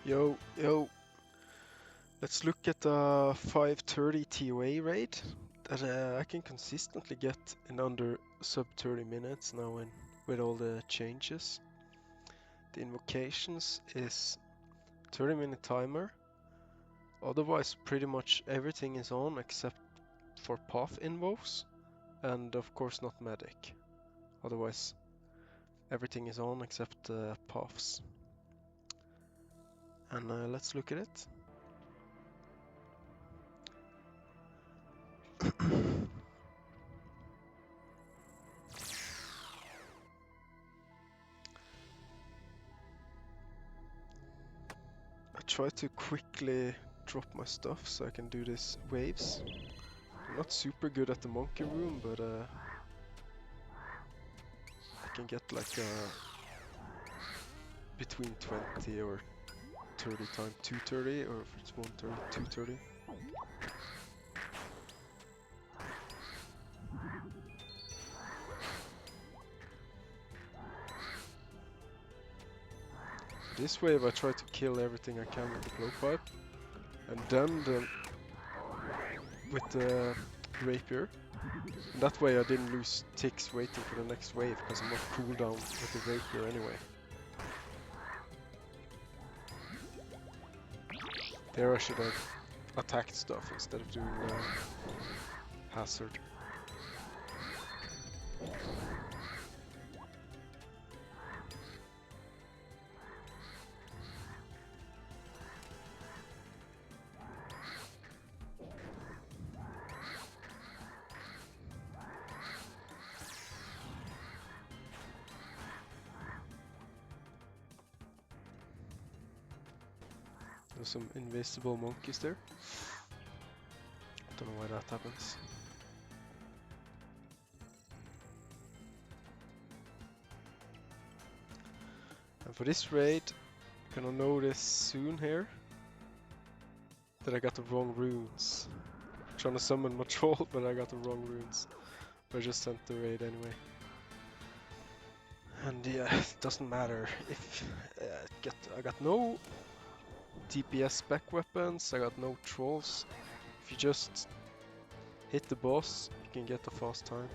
Yo, yo. Let's look at the 5:30 TOA raid that I can consistently get in under sub 30 minutes now with all the changes. The invocations is 30-minute timer. Otherwise, pretty much everything is on except for path invos, and of course not medic. Otherwise, everything is on except paths. And let's look at it. I try to quickly drop my stuff so I can do these waves. I'm not super good at the monkey room, but I can get like between 20 or 30 times 230, or if it's 130, 230. This wave I try to kill everything I can with the blowpipe, and then with the rapier. And that way I didn't lose ticks waiting for the next wave, because I'm not cooldown with the rapier anyway. There I should have attacked stuff instead of doing hazard. There's some invisible monkeys there. Don't know why that happens. And for this raid, you're gonna notice soon here that I got the wrong runes. I'm trying to summon my troll, but I got the wrong runes. But I just sent the raid anyway. And yeah, it doesn't matter if I got no DPS spec weapons, I got no trolls. If you just hit the boss, you can get a fast time.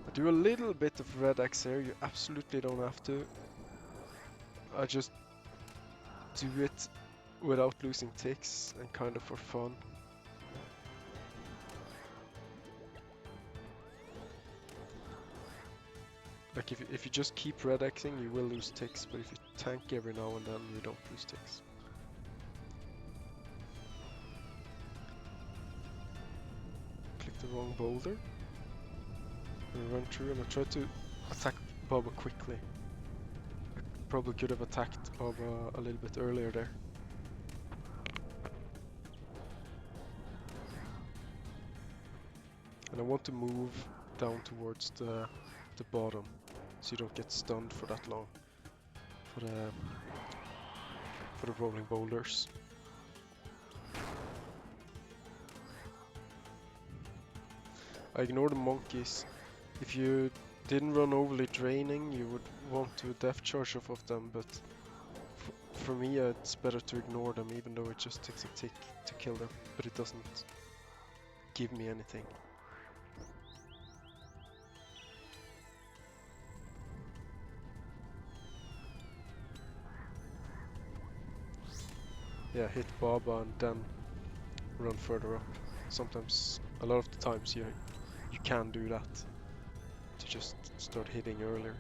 I do a little bit of red X here, you absolutely don't have to. I just do it without losing ticks and kind of for fun. Like if you just keep red Xing, you will lose ticks, but if you tank every now and then, you don't lose ticks. Click the wrong boulder and run through, and I try to attack Baba quickly. I probably could have attacked Baba a little bit earlier there. And I want to move down towards the bottom, so you don't get stunned for that long for the rolling boulders. I ignore the monkeys. If you didn't run overly draining, you would want to death charge off of them, but for me it's better to ignore them, even though it just takes a tick to kill them, but it doesn't give me anything. Yeah, hit Baba and then run further up. Sometimes, a lot of the times, you can do that to just start hitting earlier.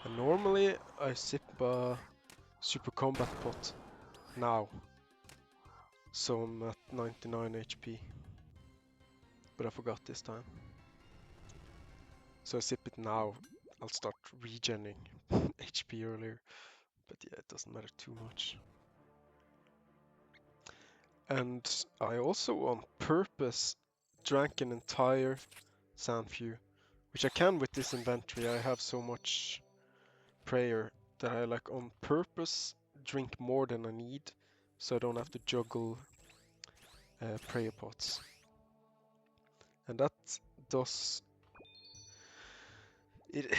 And normally I sip super combat pot now, so I'm at 99 HP. but I forgot this time. So I sip it now, I'll start regenning HP earlier. But yeah, it doesn't matter too much. And I also on purpose drank an entire Sandfew, which I can with this inventory. I have so much prayer that I like on purpose drink more than I need, so I don't have to juggle prayer pots. And that does it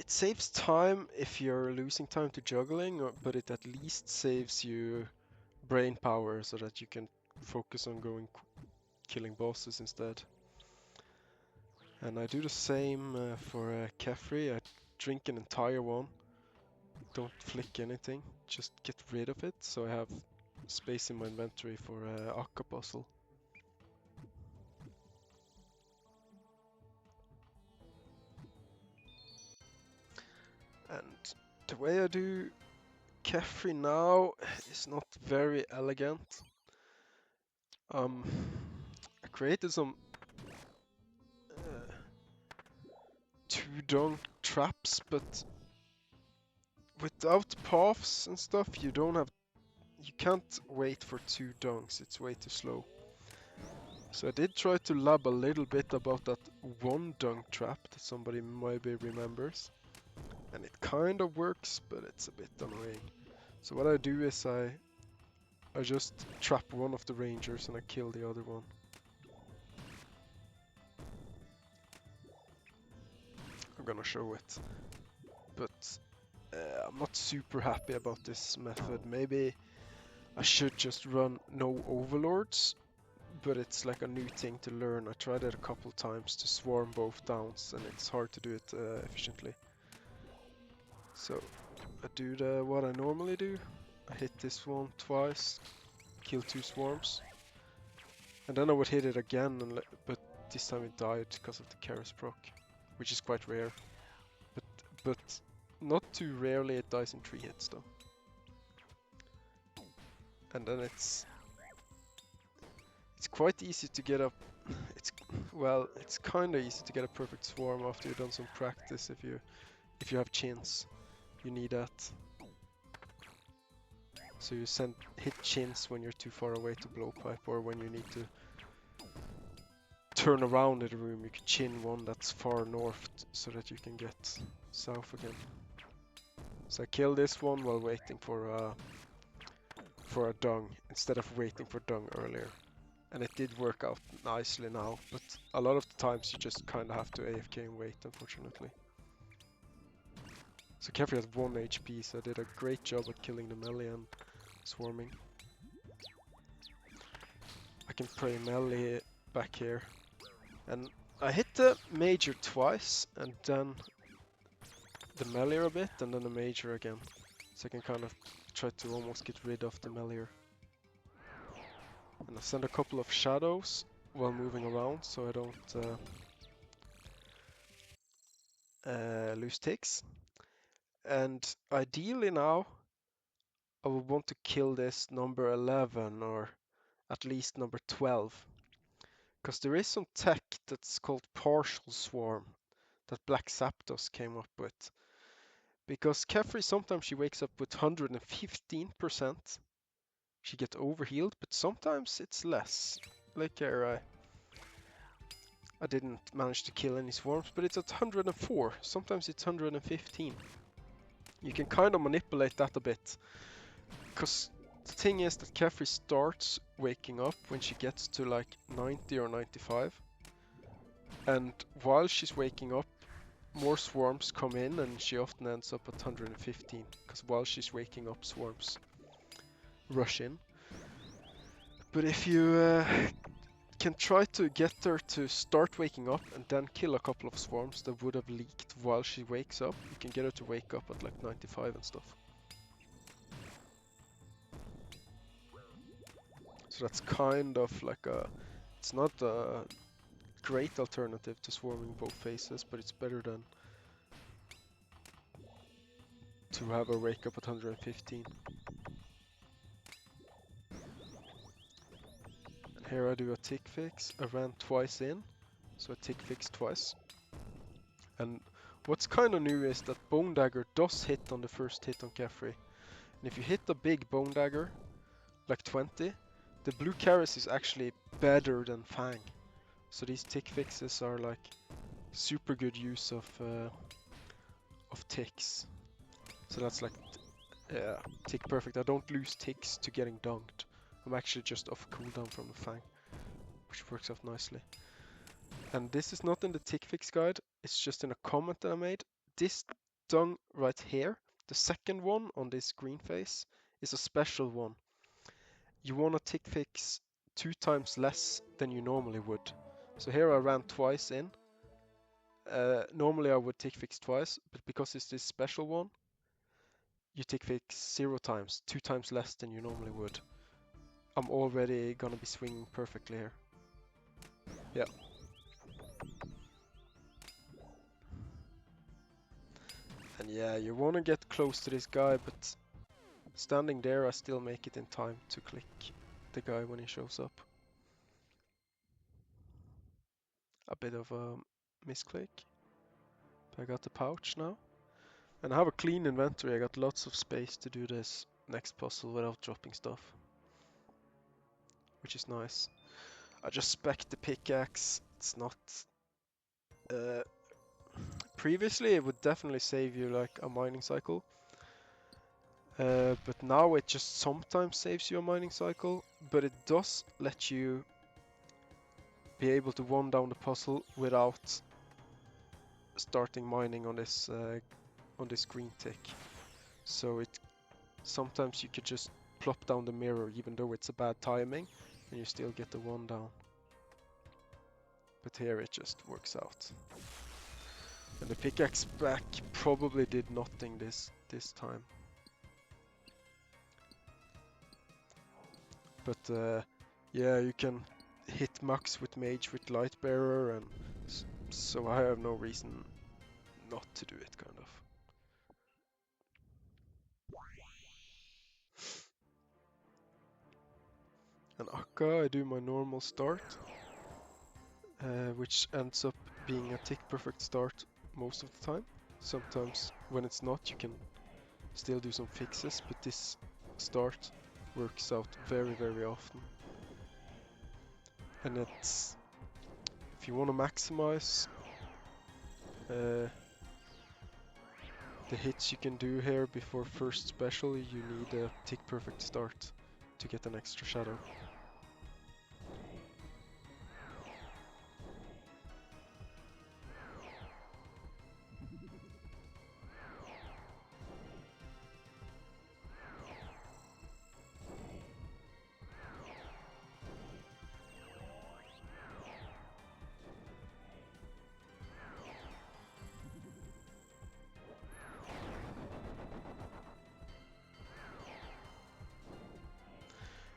saves time if you're losing time to juggling, but it at least saves you brain power so that you can focus on killing bosses instead. And I do the same for Kephri. I drink an entire one. Don't flick anything, just get rid of it so I have space in my inventory for Akkha puzzle. And the way I do Kephri now is not very elegant. I created some 2 dung traps, but without paths and stuff, you can't wait for 2 dungs. It's way too slow. So I did try to lab a little bit about that 1 dung trap that somebody maybe remembers. And it kind of works, but it's a bit annoying. So what I do is I just trap one of the rangers and I kill the other one. I'm gonna show it. But I'm not super happy about this method. Maybe I should just run no overlords, but it's like a new thing to learn. I tried it a couple times to swarm both downs and it's hard to do it efficiently. So I do what I normally do. I hit this one twice, kill 2 swarms, and then I would hit it again, but this time it died because of the Karis proc, which is quite rare. But not too rarely it dies in 3 hits though. And then it's quite easy to get up. It's kind of easy to get a perfect swarm after you've done some practice. If you have chins, you need that. So you hit chins when you're too far away to blowpipe, or when you need to turn around in the room, you can chin one that's far north so that you can get south again. So I kill this one while waiting for a dung instead of waiting for dung earlier. And it did work out nicely now, but a lot of the times you just kind of have to AFK and wait, unfortunately. So Kephri has 1 HP, so I did a great job at killing the melee and swarming. I can pray melee back here. And I hit the major twice, and then the melee a bit, and then the major again. So I can kind of try to almost get rid of the melee. And I send a couple of shadows while moving around so I don't lose ticks. And ideally now I would want to kill this number 11 or at least number 12. Because there is some tech that's called partial swarm that Black Zapdos came up with. Because Kephri sometimes she wakes up with 115%. She gets overhealed, but sometimes it's less. Like here, I didn't manage to kill any swarms, but it's at 104. Sometimes it's 115. You can kind of manipulate that a bit. Because the thing is that Kephri starts waking up when she gets to like 90 or 95. And while she's waking up, more swarms come in and she often ends up at 115. Because while she's waking up, swarms rush in. But if you can try to get her to start waking up and then kill a couple of swarms that would have leaked while she wakes up, you can get her to wake up at like 95 and stuff. So that's kind of like it's not a great alternative to swarming both faces, but it's better than to have her wake up at 115. And Here I do a tick fix. I ran twice in, so I tick fix twice. And what's kind of new is that Bone Dagger does hit on the first hit on Kephri. And if you hit a big Bone Dagger, like 20, the blue Karis is actually better than Fang. So these tick fixes are like super good use of ticks. So that's like, yeah, tick perfect. I don't lose ticks to getting dunked. I'm actually just off cooldown from the Fang, which works out nicely. And this is not in the tick fix guide, it's just in a comment that I made. This dung right here, the second one on this green face, is a special one. You want to tick fix 2 times less than you normally would. So here I ran twice in. Normally I would tick fix twice, but because it's this special one, you tick fix 0 times, 2 times less than you normally would. I'm already gonna be swinging perfectly here. Yeah. And yeah, you want to get close to this guy, but standing there I still make it in time to click the guy when he shows up. A bit of a misclick. But I got the pouch now. And I have a clean inventory, I got lots of space to do this next puzzle without dropping stuff. Which is nice. I just spec the pickaxe, it's not... previously it would definitely save you like a mining cycle. But now it just sometimes saves you a mining cycle, but it does let you be able to one down the puzzle without starting mining on this green tick. So it sometimes you could just plop down the mirror even though it's a bad timing and you still get the one down. But here it just works out. And the pickaxe back probably did nothing this time. But yeah, you can hit max with mage with light bearer, and so I have no reason not to do it, kind of. And Akkha, I do my normal start, which ends up being a tick perfect start most of the time. Sometimes when it's not, you can still do some fixes, but this start works out very, very often. And it's, if you want to maximize the hits you can do here before first special, you need a tick perfect start to get an extra shadow.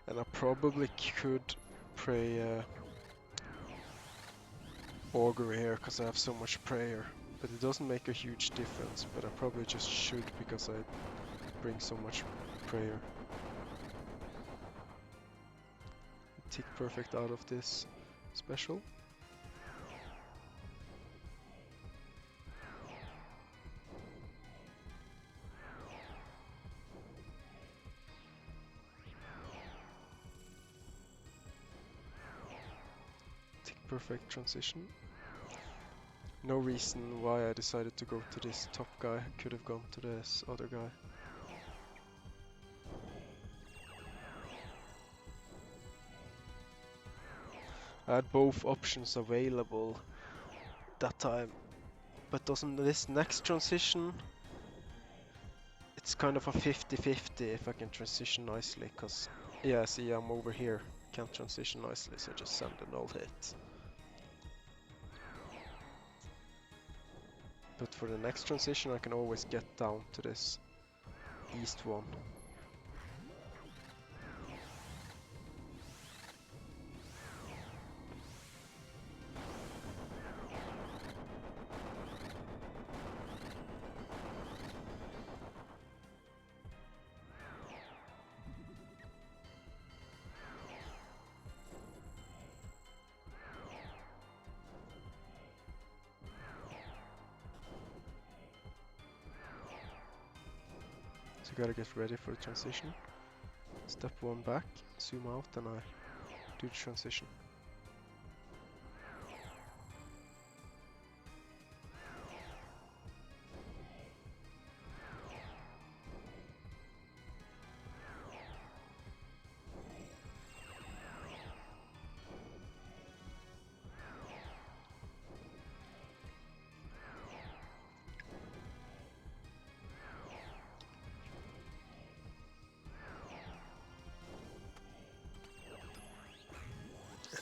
And I probably could pray augury here because I have so much prayer, but it doesn't make a huge difference, but I probably just should because I bring so much prayer. Tick perfect out of this special. Tick perfect transition. No reason why I decided to go to this top guy. I could have gone to this other guy. I had both options available that time, but doesn't this next transition, it's kind of a 50-50 if I can transition nicely, cause yeah, see, I'm over here, can't transition nicely, so just send a null hit. But for the next transition I can always get down to this east one. So gotta get ready for the transition. Step 1 back, zoom out, and I do the transition.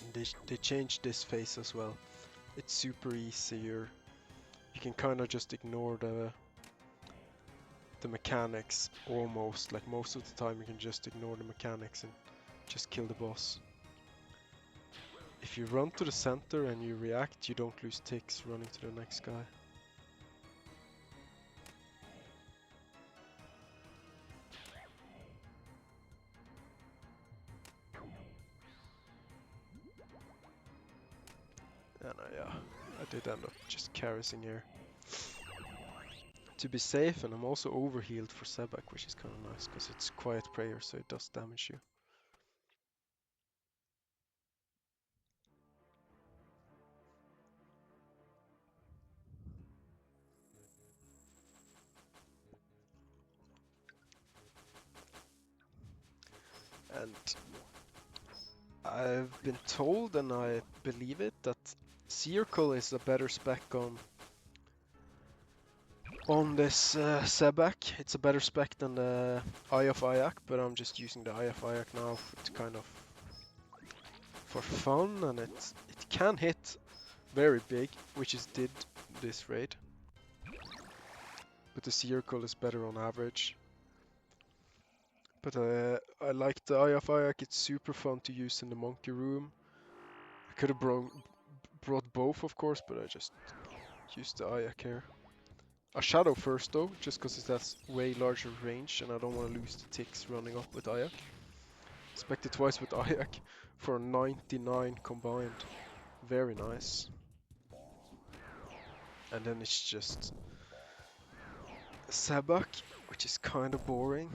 And they changed this phase as well. It's super easier. You can kind of just ignore the mechanics almost. Like most of the time you can just ignore the mechanics and just kill the boss. If you run to the center and you react, you don't lose ticks running to the next guy. And yeah, I did end up just carrying here to be safe, and I'm also overhealed for Sebak, which is kind of nice because it's quiet prayer, so it does damage you. And I've been told, and I believe it, that Circle is a better spec on this Sebak. It's a better spec than the Eye of Ayak, but I'm just using the Eye of Ayak now. It's kind of for fun, and it can hit very big, which it did this raid. But the Circle is better on average. But I like the Eye of Ayak. It's super fun to use in the monkey room. I could have brought both, of course, but I just used the Ayak here. A Shadow first though, just because it has way larger range and I don't want to lose the ticks running up with Ayak. Spected twice with Ayak for 99 combined. Very nice. And then it's just Sebak, which is kind of boring.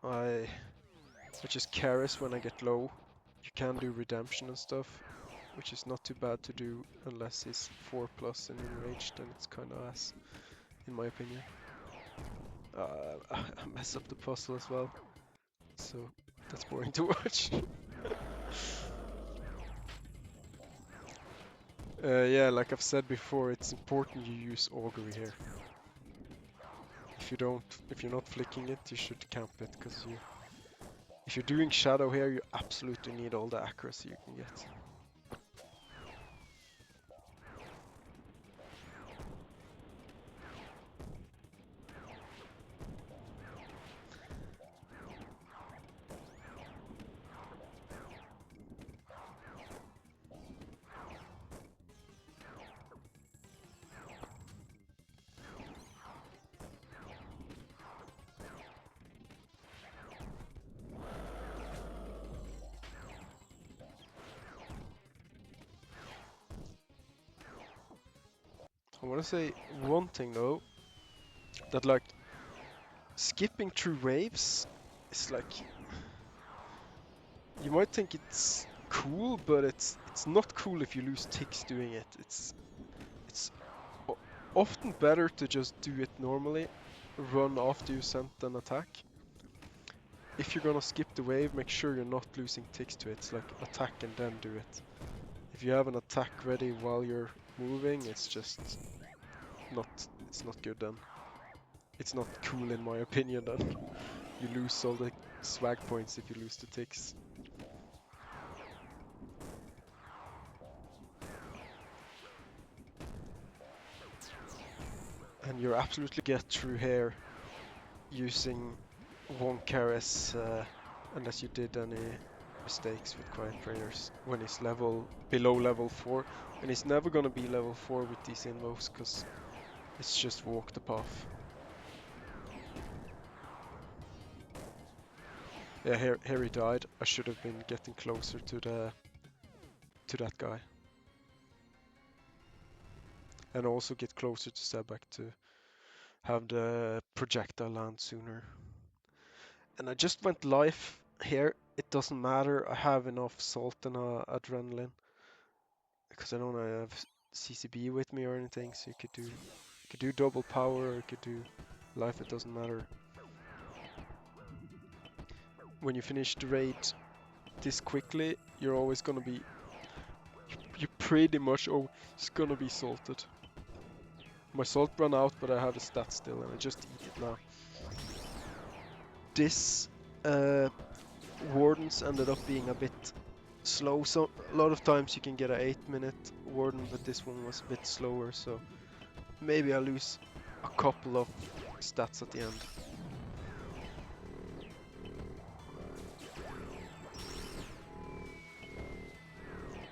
I just carries when I get low. You can do redemption and stuff, which is not too bad to do unless he's 4+ and enraged, then it's kind of ass, in my opinion. I mess up the puzzle as well, so that's boring to watch. Yeah, like I've said before, it's important you use augury here. If you're not flicking it, you should camp it, because if you're doing shadow here, you absolutely need all the accuracy you can get. I want to say one thing though, that like skipping through waves is like, you might think it's cool, but it's not cool if you lose ticks doing it. It's often better to just do it normally, run after you sent an attack. If you're gonna skip the wave, make sure you're not losing ticks to it. It's like attack and then do it. If you have an attack ready while you're moving, it's not good then. It's not cool in my opinion then. You lose all the swag points if you lose the ticks. And you're absolutely get through here using one Kephri, unless you did any mistakes with quiet prayers when he's below level 4, and he's never gonna be level 4 with these invos because it's just walk the path. Yeah, here he died. I should have been getting closer to that guy, and also get closer to Sebak to have the projectile land sooner. And I just went live here. It doesn't matter. I have enough salt and adrenaline because I don't have CCB with me or anything. So you could do double power or you could do life. It doesn't matter. When you finish the raid this quickly, you're always gonna be. You're pretty much always gonna be salted. My salt ran out, but I have the stat still, and I just eat it now. This Wardens ended up being a bit slow, so a lot of times you can get an 8-minute Warden, but this one was a bit slower, so maybe I lose a couple of stats at the end.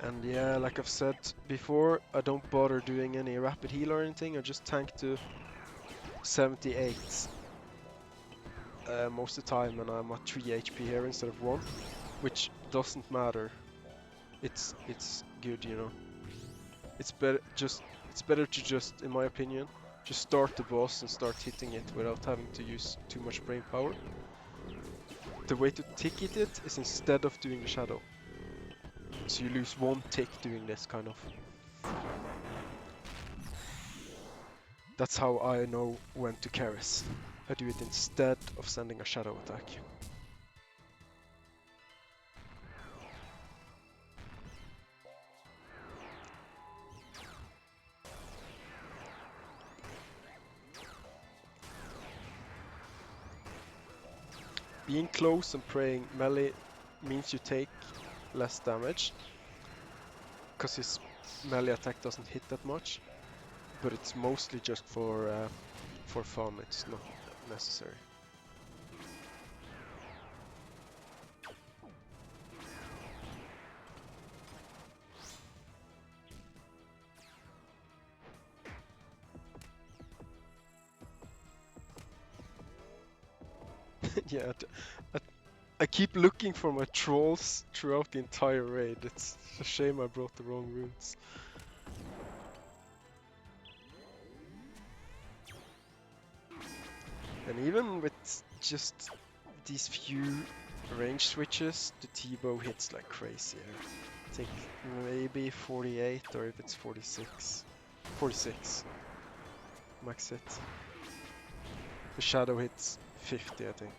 And yeah, like I've said before, I don't bother doing any rapid heal or anything, I just tank to 78 most of the time, and I'm at 3 HP here instead of 1, which doesn't matter. It's good, you know. It's better to just, in my opinion, just start the boss and start hitting it without having to use too much brain power. The way to ticket it is instead of doing the shadow. So you lose 1 tick doing this, kind of. That's how I know when to Kephri. I do it instead of sending a shadow attack. Being close and praying melee means you take less damage, because his melee attack doesn't hit that much, but it's mostly just for fun, it's not necessary. Yeah, I keep looking for my trolls throughout the entire raid. It's a shame I brought the wrong runes. And even with just these few range switches, the T-bow hits like crazy here. I think maybe 48, or if it's 46. 46. Max hit. The shadow hits 50, I think.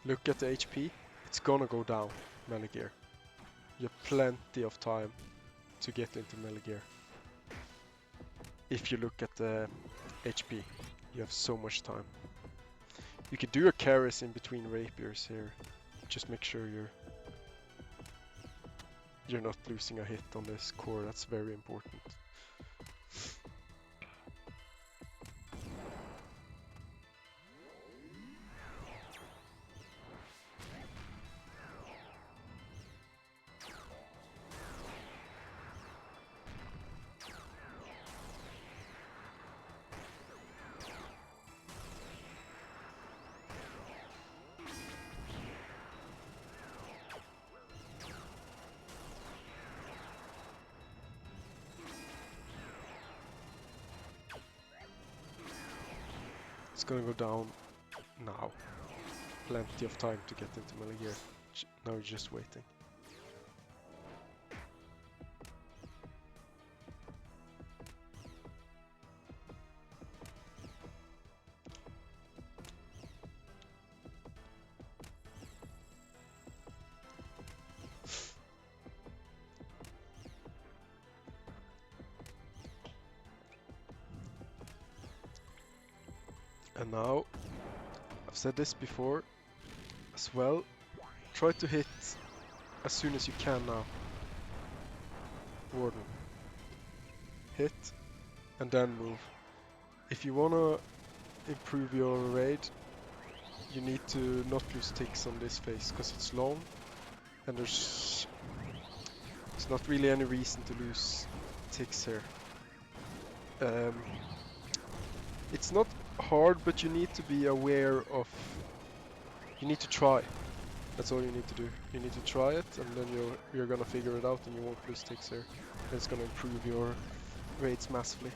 Look at the HP, it's gonna go down, melee gear. You have plenty of time to get into melee gear. If you look at the HP, you have so much time. You could do a Kephri in between rapiers here. Just make sure you're not losing a hit on this core, that's very important. It's gonna go down now. Plenty of time to get into melee gear. Now you're just waiting. And now, I've said this before as well, try to hit as soon as you can now. Warden. Hit, and then move. If you wanna improve your raid, you need to not lose ticks on this phase, because it's long, and there's not really any reason to lose ticks here. It's not hard, but you need to be aware of, you need to try. That's all you need to do. You need to try it, and then you're gonna figure it out, and you won't lose ticks here. And it's gonna improve your raids massively.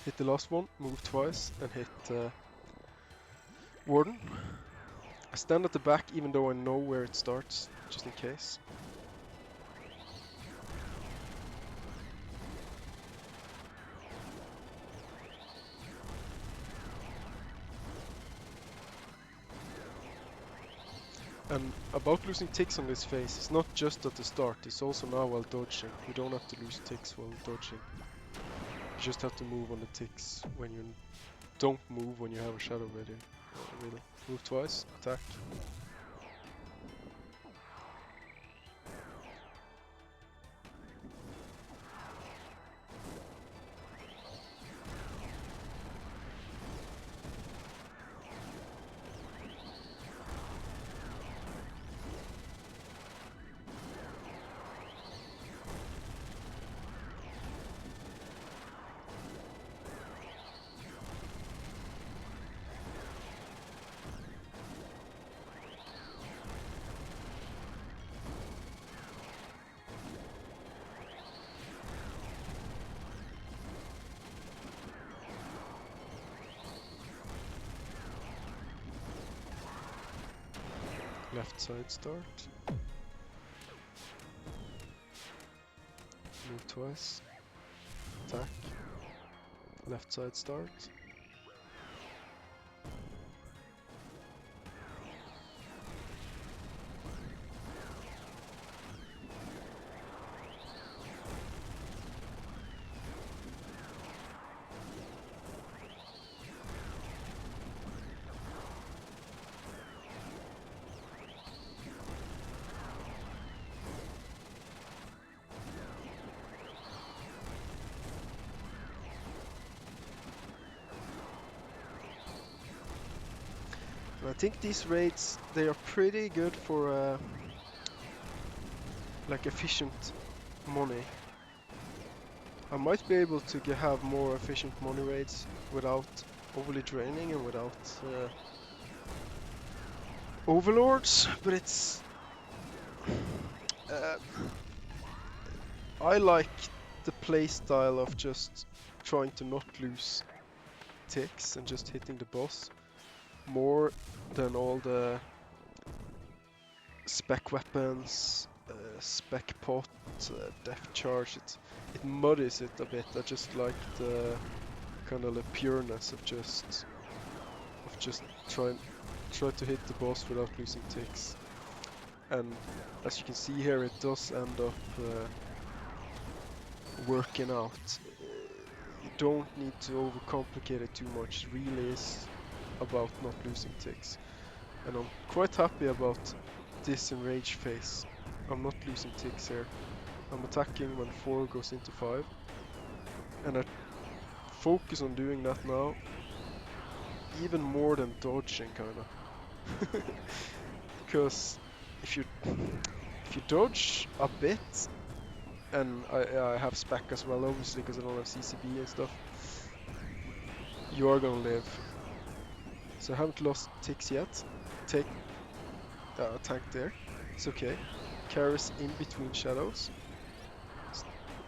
Hit the last one, move twice, and hit Warden. I stand at the back even though I know where it starts, just in case. And about losing ticks on this phase, it's not just at the start, it's also now while dodging. You don't have to lose ticks while dodging. You just have to move on the ticks when you don't move when you have a shadow ready. Really. Move twice, attack. Left side start. Move twice. Attack. Left side start. I think these raids, they are pretty good for like efficient money. I might be able to have more efficient money raids without overly draining and without overlords, but it's I like the playstyle of just trying to not lose ticks and just hitting the boss more than all the spec weapons, spec pot, depth charge. It muddies it a bit. I just like the kind of the pureness of just try to hit the boss without losing ticks. And as you can see here, it does end up working out. You don't need to overcomplicate it too much. It really is about not losing ticks. And I'm quite happy about this enrage phase. I'm not losing ticks here. I'm attacking when 4 goes into 5. And I focus on doing that now. Even more than dodging, kinda. Because if you dodge a bit, and I have spec as well, obviously, because I don't have CCB and stuff, you are gonna live. So I haven't lost ticks yet. Take a tank there. It's okay. Carries in between shadows. It's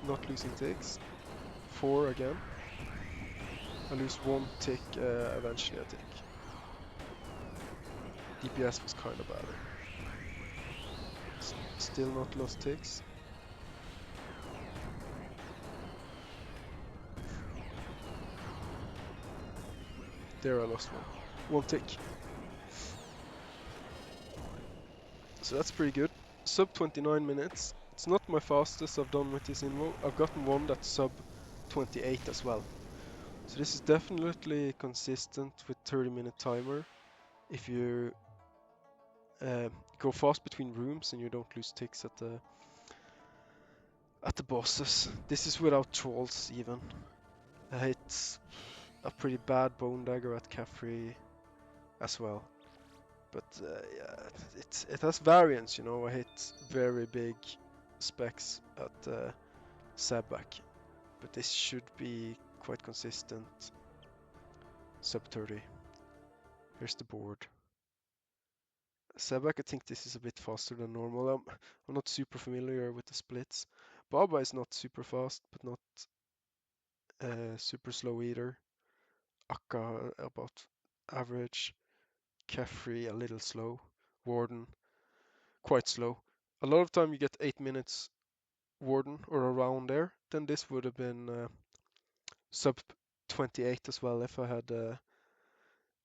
not losing ticks. 4 again. I lose 1 tick eventually, I think. DPS was kind of bad. Still not lost ticks. There I lost 1 tick. So that's pretty good. Sub 29 minutes. It's not my fastest I've done with this invo. I've gotten one that's sub 28 as well. So this is definitely consistent with 30-minute timer. If you go fast between rooms and you don't lose ticks at the bosses. This is without trolls even. It's a pretty bad bone dagger at Kephri as well. But yeah, it has variance, you know. I hit very big specs at Sabak, but this should be quite consistent. Sub 30. Here's the board. Sabak, I think this is a bit faster than normal. I'm not super familiar with the splits. Baba is not super fast, but not super slow either. Akkha about average. Kephri a little slow. Warden quite slow. A lot of time you get 8 minutes Warden or around there. Then this would have been sub 28 as well if I had a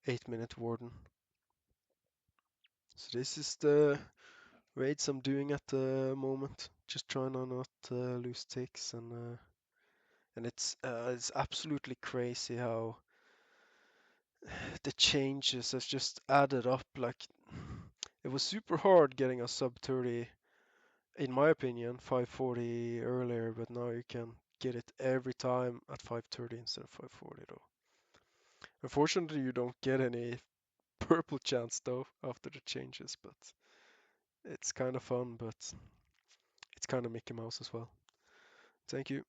8-minute Warden. So this is the raids I'm doing at the moment. Just trying to not lose ticks and it's absolutely crazy how the changes have just added up. Like it was super hard getting a sub 30, in my opinion, 540 earlier, but now you can get it every time at 530 instead of 540 though. Unfortunately, you don't get any purple chance though after the changes, but it's kind of fun, but it's kind of Mickey Mouse as well. Thank you.